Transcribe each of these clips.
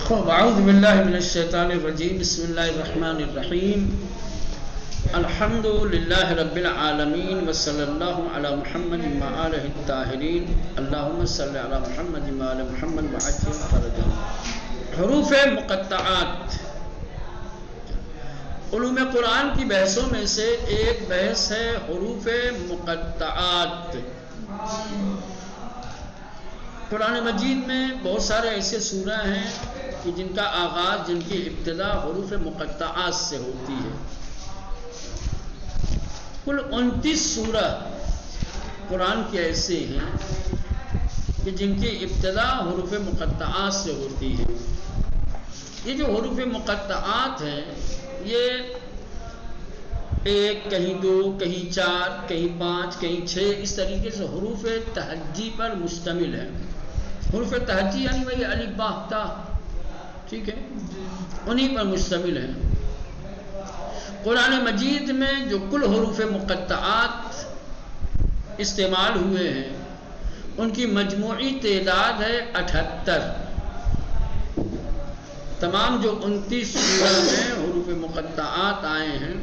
اعوذ باللہ من الشیطان الرجیم بسم اللہ الرحمن الرحیم الحمد للہ رب العالمین وصلی اللہ علی محمد وآلہ الطاہرین اللہم صلی علی محمد وآل محمد وعجل فرجہ۔ حروف مقطعات علوم قرآن کی بحثوں میں سے ایک بحث ہے حروف مقطعات۔ قرآن مجید میں بہت سارے ایسے سورہ ہیں کہ جن کا آغاز، جن کی ابتدا حروف مقطعات سے ہوتی ہے۔ کل 29 سورہ قرآن کے ایسے ہیں کہ جن کی ابتدا حروف مقطعات سے ہوتی ہے۔ یہ جو حروف مقطعات ہیں یہ ایک، کہیں دو، کہیں چار، کہیں پانچ، کہیں چھ، اس طریقے سے حروف تہجی پر مشتمل ہے۔ حروف تہجی یعنی وہی الف با تا، ٹھیک ہے، انہی پر مشتمل ہے۔ قرآن مجید میں جو کل حروف مقطعات استعمال ہوئے ہیں ان کی مجموعی تعداد ہے 78۔ تمام جو 29 سورہ میں حروف مقطعات آئے ہیں،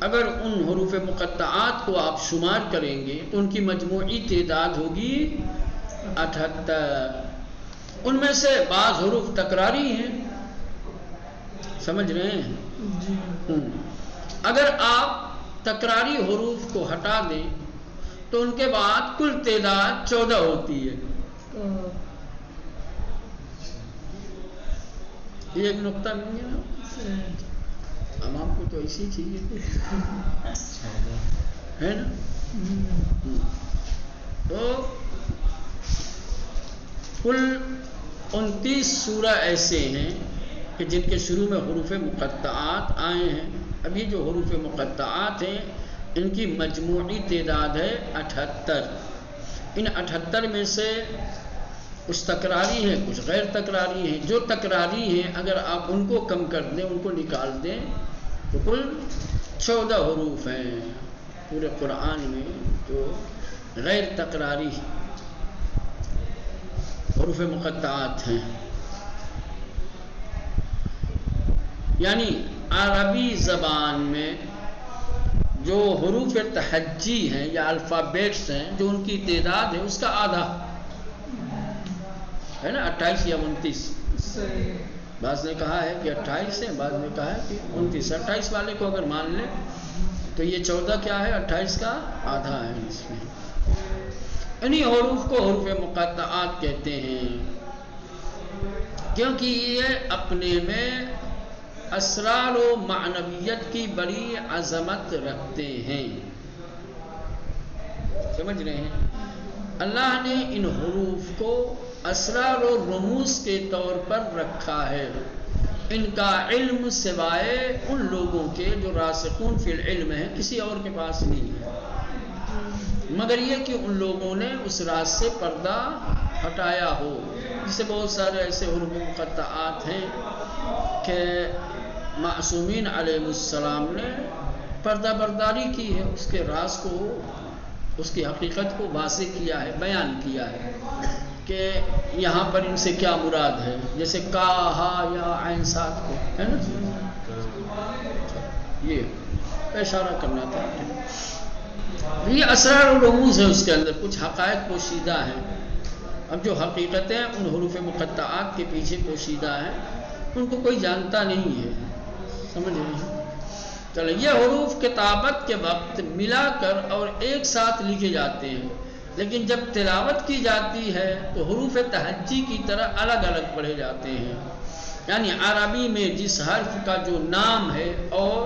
اگر ان حروف مقطعات کو آپ شمار کریں گے تو ان کی مجموعی تعداد ہوگی 78۔ ان میں سے بعض حروف تکراری ہیں، سمجھ رہے ہیں؟ اگر آپ تکراری حروف کو ہٹا دیں تو ان کے بعد کل تعداد 14 ہوتی ہے۔ یہ ایک نقطہ نہیں ہے نا، عوام کو تو ایسی چاہیے ہے نا۔ تو کل 29 سورہ ایسے ہیں کہ جن کے شروع میں حروف مقطعات آئے ہیں۔ اب یہ جو حروف مقطعات ہیں ان کی مجموعی تعداد ہے 78۔ ان 78 میں سے کچھ تکراری ہیں، کچھ غیر تکراری ہیں۔ جو تکراری ہیں اگر آپ ان کو کم کر دیں، ان کو نکال دیں تو کل 14 حروف ہیں پورے قرآن میں جو غیر تکراری حروف مقطعات ہیں۔ یعنی عربی زبان میں جو حروف تہجی ہیں یا الفابیٹس ہیں، جو ان کی تعداد ہے اس کا آدھا ہے نا، 28 یا 29۔ بعض نے کہا ہے کہ 28 ہے، بعض نے کہا ہے کہ 29۔ 28 والے کو اگر مان لیں تو یہ 14 کیا ہے، 28 کا آدھا ہے اس میں۔ انہی حروف کو حروف مقطعات کہتے ہیں کیونکہ یہ اپنے میں اسرار و معنویت کی بڑی عظمت رکھتے ہیں۔ سمجھ رہے ہیں؟ اللہ نے ان حروف کو اسرار و رموز کے طور پر رکھا ہے۔ ان کا علم سوائے ان لوگوں کے جو راسخون فی العلم ہیں کسی اور کے پاس نہیں ہے، مگر یہ کہ ان لوگوں نے اس راز سے پردہ ہٹایا ہو۔ جسے بہت سارے ایسے حروف مقطعات ہیں کہ معصومین علیہ السلام نے پردہ برداری کی ہے، اس کے راز کو، اس کی حقیقت کو واضح کیا ہے، بیان کیا ہے کہ یہاں پر ان سے کیا مراد ہے، جیسے کا، ہا یا عین صاد کو، ہے نا، یہ اشارہ کرنا تھا۔ یہ اسرار و رموز ہے، اس کے اندر کچھ حقائق پوشیدہ ہیں۔ اب جو حقیقتیں ان حروف مقطعات کے پیچھے پوشیدہ ہیں ان کو کوئی جانتا نہیں ہے، سمجھ رہے ہیں؟ چلیں، یہ حروف کتابت کے وقت ملا کر اور ایک ساتھ لکھے جاتے ہیں، لیکن جب تلاوت کی جاتی ہے تو حروف تہجی کی طرح الگ الگ پڑھے جاتے ہیں۔ یعنی عربی میں جس حرف کا جو نام ہے اور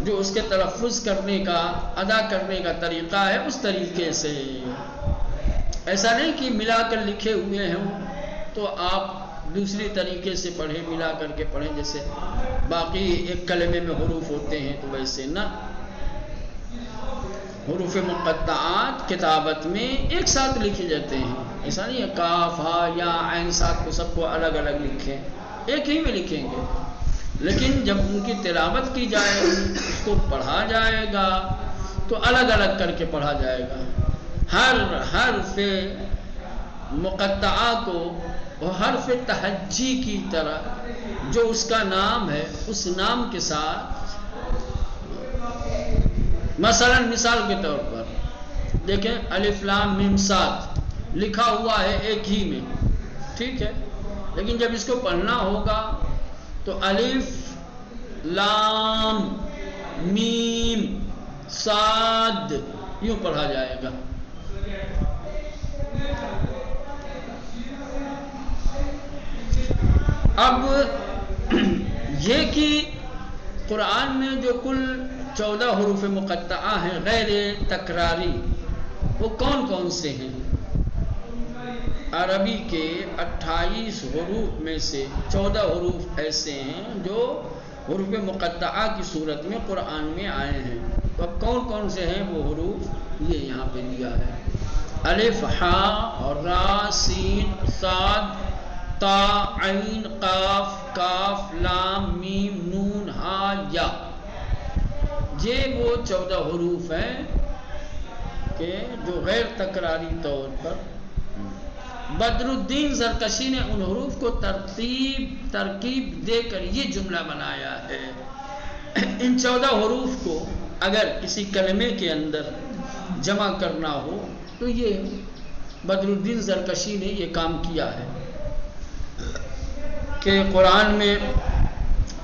جو اس کے تلفظ کرنے کا، ادا کرنے کا طریقہ ہے، اس طریقے سے۔ ایسا نہیں کہ ملا کر لکھے ہوئے ہوں تو آپ دوسری طریقے سے پڑھیں، ملا کر کے پڑھیں جیسے باقی ایک کلمے میں حروف ہوتے ہیں، تو ویسے نہ۔ حروف مقطعات کتابت میں ایک ساتھ لکھے جاتے ہیں، ایسا نہیں ہے کاف، ہا یا عین صاد کو سب کو الگ الگ لکھیں، ایک ہی میں لکھیں گے، لیکن جب ان کی تلاوت کی جائے، اس کو پڑھا جائے گا تو الگ الگ کر کے پڑھا جائے گا۔ ہر حرف مقطعہ کو وہ حرف تہجی کی طرح جو اس کا نام ہے اس نام کے ساتھ، مثال کے طور پر دیکھیں الف لام میم صاد لکھا ہوا ہے ایک ہی میں، ٹھیک ہے، لیکن جب اس کو پڑھنا ہوگا تو الف لام میم صاد یوں پڑھا جائے گا۔ اب یہ کہ قرآن میں جو کل 14 حروف مقطعہ ہیں غیر تکراری، وہ کون کون سے ہیں؟ عربی کے 28 حروف میں سے 14 حروف ایسے ہیں جو حروف مقطعہ کی صورت میں قرآن میں آئے ہیں۔ تو اب کون کون سے ہیں وہ حروف؟ یہ یہاں پہ دیا ہے، الف ہا اور را سین صاد تا عین قاف کاف لام میم نون ہا یا، یہ وہ 14 حروف ہیں کہ جو غیر تکراری طور پر بدر الدین زرکشی نے ان حروف کو ترکیب دے کر یہ جملہ بنایا ہے۔ ان 14 حروف کو اگر کسی کلمے کے اندر جمع کرنا ہو تو یہ بدر الدین زرکشی نے یہ کام کیا ہے کہ قرآن میں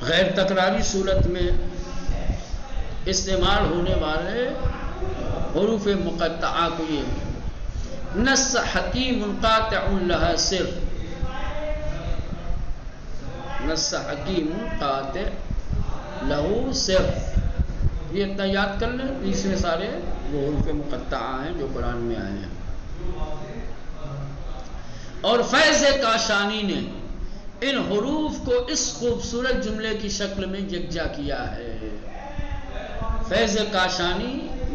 غیر تکراری صورت میں استعمال ہونے والے حروف مقطعہ کو یہ نص حکیم قاطع لها سر، نص حکیم قاطع له سر، یہ اتنا یاد کر لیں، اس میں سارے وہ حروف مقطعہ ہیں جو قرآن میں آئے ہیں۔ اور فیض کاشانی نے ان حروف کو اس خوبصورت جملے کی شکل میں یکجا کیا ہے۔ فیض کاشانی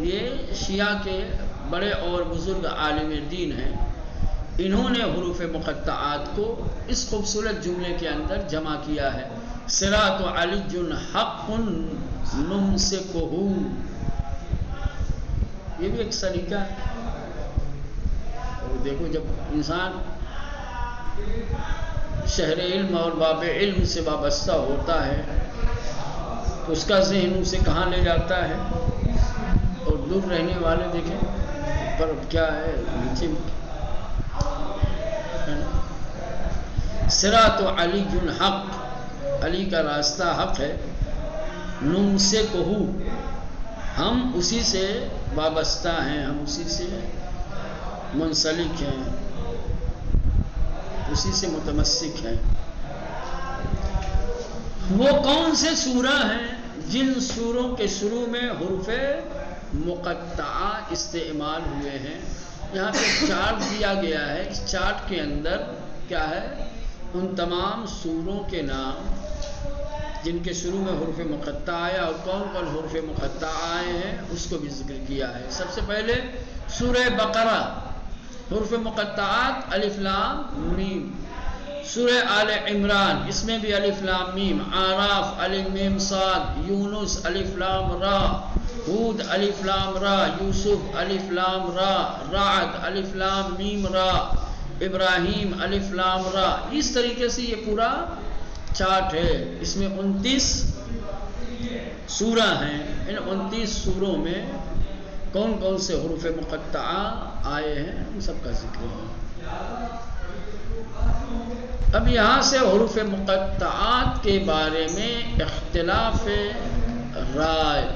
یہ شیعہ کے بڑے اور بزرگ عالم دین ہیں، انہوں نے حروف مقطعات کو اس خوبصورت جملے کے اندر جمع کیا ہے۔ صراط علی حق نمسکہ، یہ بھی ایک سلیقہ ہے۔ اور دیکھو جب انسان شہر علم اور باب علم سے وابستہ ہوتا ہے تو اس کا ذہن اسے کہاں لے جاتا ہے، اور دور رہنے والے دیکھیں پر کیا ہے نیچے صراط علی حق، علی کا راستہ حق ہے، نمسکہ ہم اسی سے وابستہ ہیں، ہم اسی سے منسلک ہیں، اسی سے متمسک ہیں۔ وہ کون سے سورہ ہیں جن سوروں کے شروع میں حروف مقطعہ استعمال ہوئے ہیں؟ یہاں پہ چارٹ دیا گیا ہے، اس چارٹ کے اندر کیا ہے، ان تمام سوروں کے نام جن کے شروع میں حروف مقطعہ آیا اور کون کون حروف مقطعہ آئے ہیں اس کو بھی ذکر کیا ہے۔ سب سے پہلے سورہ بقرہ، حروف مقطعات الف لام میم۔ سورہ آل عمران، اس میں بھی الف لام میم۔ اعراف الف میم صاد۔ یونس الف لام را۔ ہود الف لام را۔ یوسف الف لام را۔ رعد الف لام میم را۔ ابراہیم الف لام را۔ اس طریقے سے یہ پورا چارٹ ہے، اس میں 29 سورہ ہیں۔ ان 29 سوروں میں کون کون سے حروف مقطعہ آئے ہیں ان سب کا ذکر ہے۔ اب یہاں سے حروف مقطعات کے بارے میں اختلاف رائے۔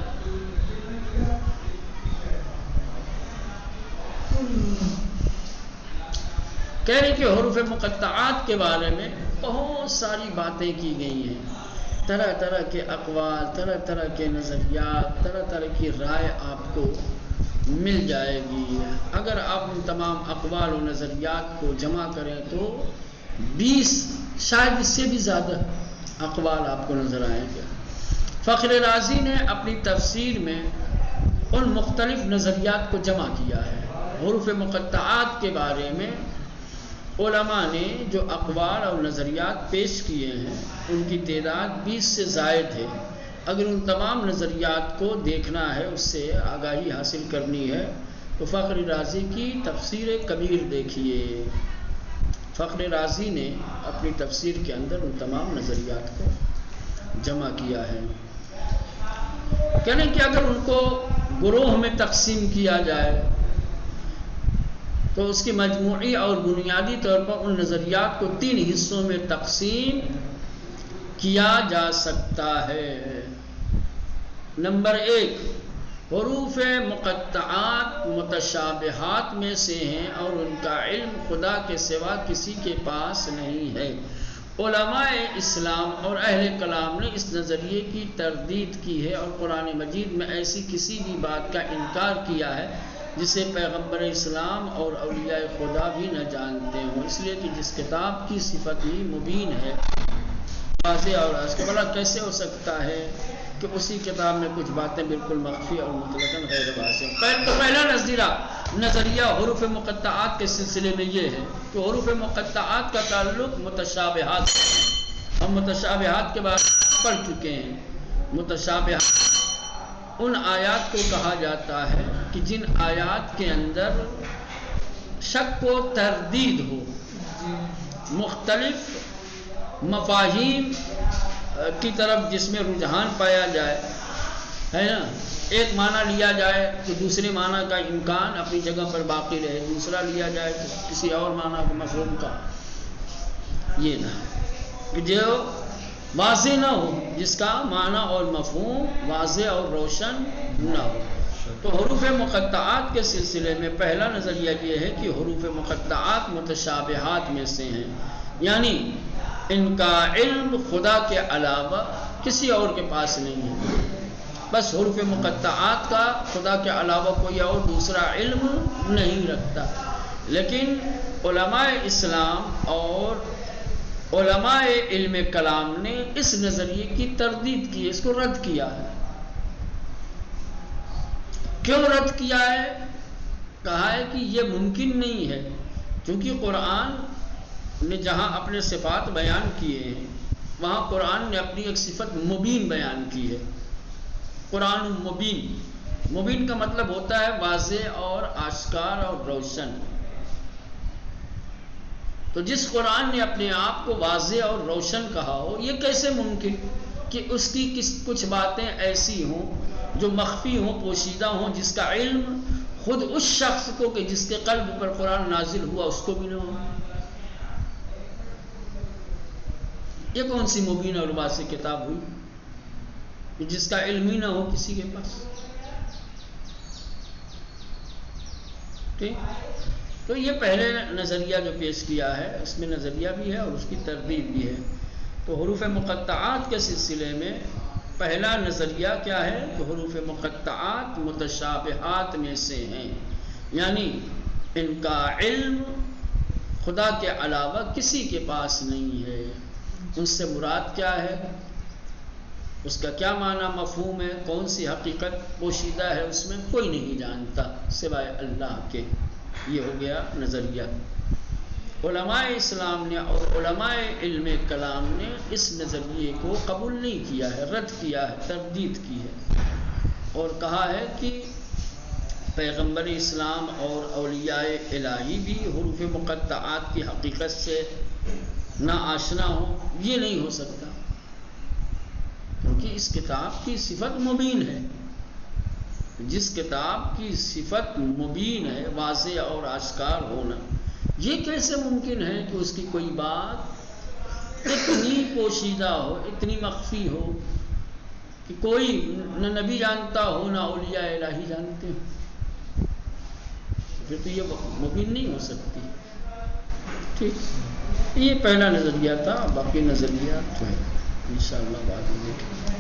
کہہ رہے کہ حروف مقطعات کے بارے میں بہت ساری باتیں کی گئی ہیں، طرح طرح کے اقوال، طرح طرح کے نظریات، طرح طرح کی رائے آپ کو مل جائے گی۔ اگر آپ ان تمام اقوال و نظریات کو جمع کریں تو 20 شاید اس سے بھی زیادہ اقوال آپ کو نظر آئیں گے۔ فخر رازی نے اپنی تفسیر میں ان مختلف نظریات کو جمع کیا ہے۔ حروف مقطعات کے بارے میں علماء نے جو اقوال اور نظریات پیش کیے ہیں ان کی تعداد 20 سے زائد ہے۔ اگر ان تمام نظریات کو دیکھنا ہے، اس سے آگاہی حاصل کرنی ہے تو فخر رازی کی تفسیر کبیر دیکھیے۔ فخر رازی نے اپنی تفسیر کے اندر ان تمام نظریات کو جمع کیا ہے. کہنے کہ اگر ان کو گروہ میں تقسیم کیا جائے تو اس کی مجموعی اور بنیادی طور پر ان نظریات کو 3 حصوں میں تقسیم کیا جا سکتا ہے. نمبر 1، حروف مقطعات متشابہات میں سے ہیں اور ان کا علم خدا کے سوا کسی کے پاس نہیں ہے. علماء اسلام اور اہل کلام نے اس نظریے کی تردید کی ہے اور قرآن مجید میں ایسی کسی بھی بات کا انکار کیا ہے جسے پیغمبر اسلام اور اولیاء خدا بھی نہ جانتے ہوں، اس لیے کہ جس کتاب کی صفت ہی مبین ہے، واضح اور بھلا کیسے ہو سکتا ہے کہ اسی کتاب میں کچھ باتیں بالکل مخفی اور مطلقاً غیر واضح. تو پہلا نظریہ حروف مقطعات کے سلسلے میں یہ ہے کہ حروف مقطعات کا تعلق متشابہات سے. ہم متشابہات کے بارے میں پڑھ چکے ہیں. متشابہات ان آیات کو کہا جاتا ہے کہ جن آیات کے اندر شک و تردید ہو، مختلف مفاہیم کی طرف جس میں رجحان پایا جائے، ہے نا. ایک معنی لیا جائے تو دوسرے معنی کا امکان اپنی جگہ پر باقی رہے، دوسرا لیا جائے تو کسی اور معنی کو مفہوم کا یہ نہ کہ جو واضح نہ ہو، جس کا معنی اور مفہوم واضح اور روشن نہ ہو. تو حروف مقطعات کے سلسلے میں پہلا نظریہ یہ ہے کہ حروف مقطعات متشابہات میں سے ہیں، یعنی ان کا علم خدا کے علاوہ کسی اور کے پاس نہیں ہے. بس حروف مقطعات کا خدا کے علاوہ کوئی اور دوسرا علم نہیں رکھتا. لیکن علماء اسلام اور علماء علم کلام نے اس نظریے کی تردید کی ہے، اس کو رد کیا ہے. کیوں رد کیا ہے؟ کہا ہے کہ یہ ممکن نہیں ہے، کیونکہ قرآن نے جہاں اپنے صفات بیان کیے ہیں وہاں قرآن نے اپنی ایک صفت مبین بیان کی ہے. قرآن مبین کا مطلب ہوتا ہے واضح اور آشکار اور روشن. تو جس قرآن نے اپنے آپ کو واضح اور روشن کہا ہو، یہ کیسے ممکن کہ اس کی کچھ باتیں ایسی ہوں جو مخفی ہوں، پوشیدہ ہوں، جس کا علم خود اس شخص کو کہ جس کے قلب پر قرآن نازل ہوا اس کو بھی نہ ہو. یہ کون سی مبین اور واضح کتاب ہوئی کہ جس کا علم ہی نہ ہو کسی کے پاس؟ ٹھیک. تو یہ پہلے نظریہ جو پیش کیا ہے اس میں نظریہ بھی ہے اور اس کی تردید بھی ہے. تو حروف مقطعات کے سلسلے میں پہلا نظریہ کیا ہے کہ حروف مقطعات متشابہات میں سے ہیں، یعنی ان کا علم خدا کے علاوہ کسی کے پاس نہیں ہے. ان سے مراد کیا ہے، اس کا کیا معنی مفہوم ہے، کون سی حقیقت پوشیدہ ہے، اس میں کوئی نہیں جانتا سوائے اللہ کے. یہ ہو گیا نظریہ. علماء اسلام نے اور علماء علم کلام نے اس نظریے کو قبول نہیں کیا ہے، رد کیا ہے، تردید کی ہے اور کہا ہے کہ پیغمبر اسلام اور اولیاء الہی بھی حروف مقطعات کی حقیقت سے نہ آشنا ہو. یہ نہیں ہو سکتا کیونکہ اس کتاب کی صفت مبین ہے. جس کتاب کی صفت مبین ہے، واضح اور آشکار ہونا، یہ کیسے ممکن ہے کہ اس کی کوئی بات اتنی پوشیدہ ہو، اتنی مخفی ہو کہ کوئی نہ نبی جانتا ہو نہ اولیاء الہی جانتے ہو؟ پھر تو یہ مبین نہیں ہو سکتی. ٹھیک. یہ پہلا نظریہ تھا، باقی نظریات جو ہے انشاءاللہ بعد میں دیکھیں.